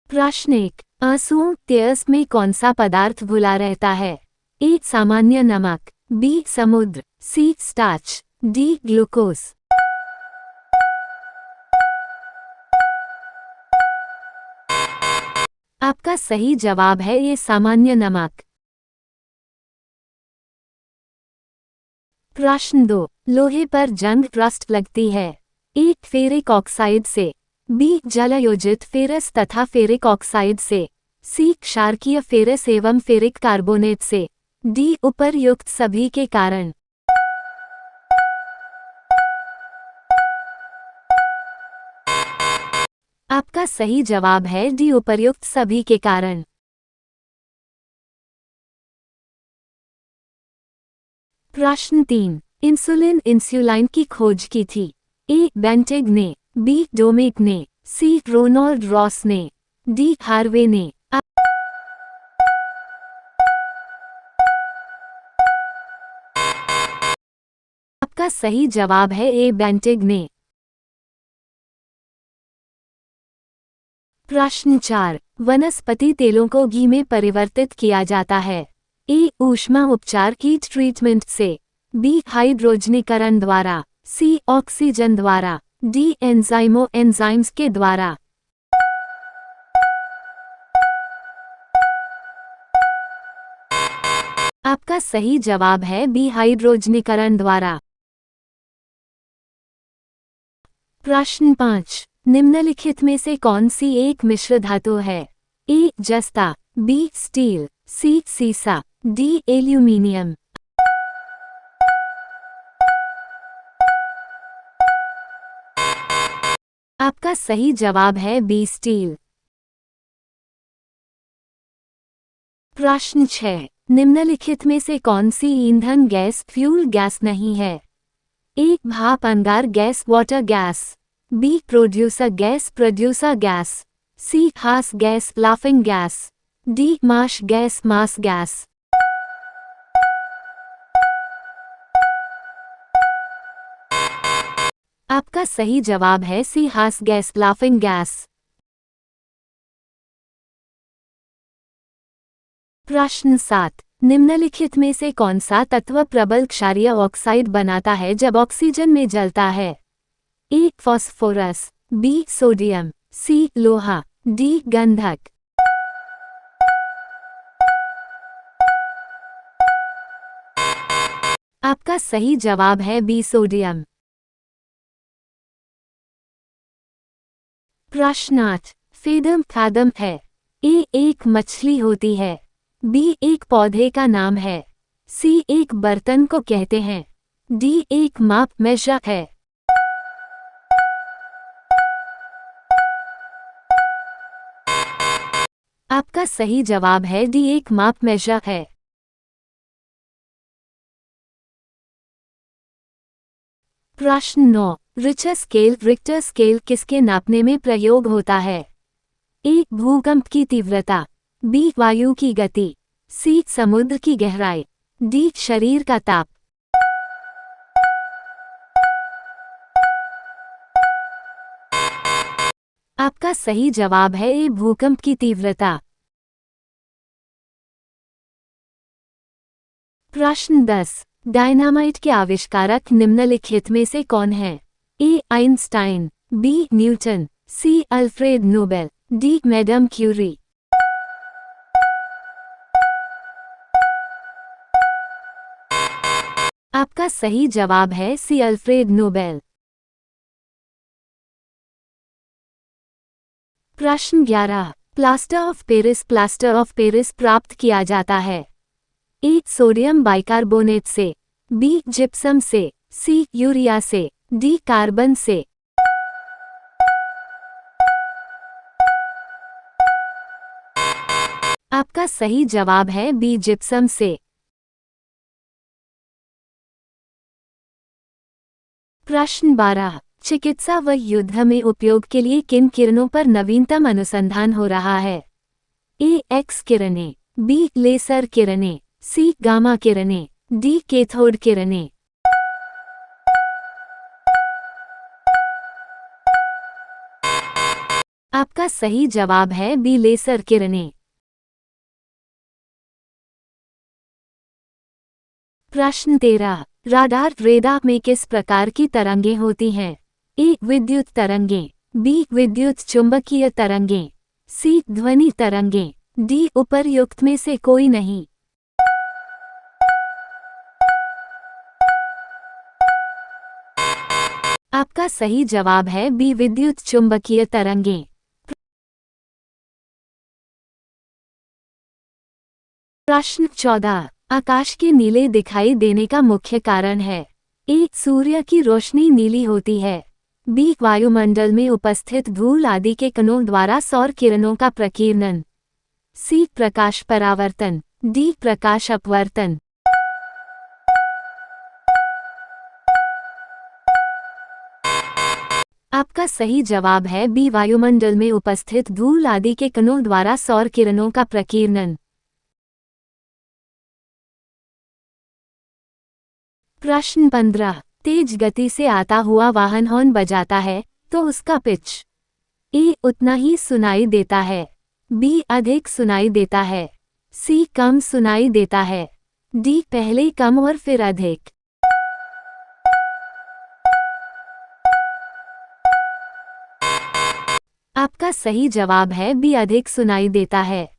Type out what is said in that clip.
प्रश्न 1। आंसुओं तेज में कौन सा पदार्थ घुला रहता है? ए सामान्य नमक, बी समुद्र, सी स्टार्च, डी ग्लूकोज। आपका सही जवाब है ये सामान्य नमक। प्रश्न 2। लोहे पर जंग रस्ट लगती है? ए फेरिक ऑक्साइड से, बी जलयोजित फेरस तथा फेरिक ऑक्साइड से, सी क्षारकीय फेरस एवं फेरिक कार्बोनेट से, डी उपर्युक्त सभी के कारण। आपका सही जवाब है डी उपर्युक्त सभी के कारण। प्रश्न 3। इंसुलिन इंसुलाइन की खोज की थी? ए बेंटेग ने, बी डोमेक ने, सी रोनाल्ड रॉस ने, डी हार्वे ने। आपका सही जवाब है ए बेंटेग ने। प्रश्न 4। वनस्पति तेलों को घी में परिवर्तित किया जाता है? ए ऊष्मा उपचार हीट ट्रीटमेंट से, बी हाइड्रोजनीकरण द्वारा, सी ऑक्सीजन द्वारा, डी एंजाइम्स के द्वारा। आपका सही जवाब है बी हाइड्रोजनीकरण द्वारा। प्रश्न 5। निम्नलिखित में से कौन सी एक मिश्र धातु है? ए जस्ता, बी स्टील, सी सीसा, डी एल्यूमीनियम। आपका सही जवाब है बी स्टील। प्रश्न 6। निम्नलिखित में से कौन सी ईंधन गैस फ्यूल गैस नहीं है? ए भाप अंगार gas water gas, B producer gas, C खास gas laughing gas, D marsh gas. आपका सही जवाब है सी हास गैस लाफिंग गैस। प्रश्न 7। निम्नलिखित में से कौन सा तत्व प्रबल क्षारीय ऑक्साइड बनाता है जब ऑक्सीजन में जलता है? ए फास्फोरस, बी सोडियम, सी लोहा, डी गंधक। आपका सही जवाब है बी सोडियम। प्रश्न 8। फेदम खादम है? ए एक मछली होती है, बी एक पौधे का नाम है, सी एक बर्तन को कहते हैं, डी एक माप मेजर है। आपका सही जवाब है डी एक माप मेजर है। प्रश्न 9। रिक्टर स्केल किसके नापने में प्रयोग होता है? ए भूकंप की तीव्रता, बी वायु की गति, सी समुद्र की गहराई, डी शरीर का ताप। आपका सही जवाब है ए भूकंप की तीव्रता। प्रश्न 10। डायनामाइट के आविष्कारक निम्नलिखित में से कौन है? A Einstein, B Newton, C Alfred Nobel, D madam Curie. आपका सही जवाब है सी अल्फ्रेड नोबेल। प्रश्न 11। प्लास्टर ऑफ पेरिस प्राप्त किया जाता है? ए सोडियम बाइकार्बोनेट से, बी जिप्सम से, सी यूरिया से, डी कार्बन से। आपका सही जवाब है बी जिप्सम से। प्रश्न 12। चिकित्सा व युद्ध में उपयोग के लिए किन किरणों पर नवीनतम अनुसंधान हो रहा है? ए एक्स किरणें, बी लेसर किरणें, सी गामा किरणें, डी कैथोड किरणें। आपका सही जवाब है बी लेसर किरणें। प्रश्न 13। रेडार में किस प्रकार की तरंगें होती हैं? ए विद्युत तरंगें, बी विद्युत चुंबकीय तरंगें, सी ध्वनि तरंगें, डी उपर्युक्त में से कोई नहीं। आपका सही जवाब है बी विद्युत चुंबकीय तरंगें। प्रश्न 14। आकाश के नीले दिखाई देने का मुख्य कारण है? ए सूर्य की रोशनी नीली होती है, बी वायुमंडल में उपस्थित धूल आदि के कणों द्वारा सौर किरणों का प्रकीर्णन, सी प्रकाश परावर्तन, डी प्रकाश अपवर्तन। आपका सही जवाब है बी वायुमंडल में उपस्थित धूल आदि के कणों द्वारा सौर किरणों का प्रकीर्णन। प्रश्न 15। तेज गति से आता हुआ वाहन हॉर्न बजाता है तो उसका पिच? ए उतना ही सुनाई देता है, बी अधिक सुनाई देता है, सी कम सुनाई देता है, डी पहले कम और फिर अधिक। आपका सही जवाब है बी अधिक सुनाई देता है।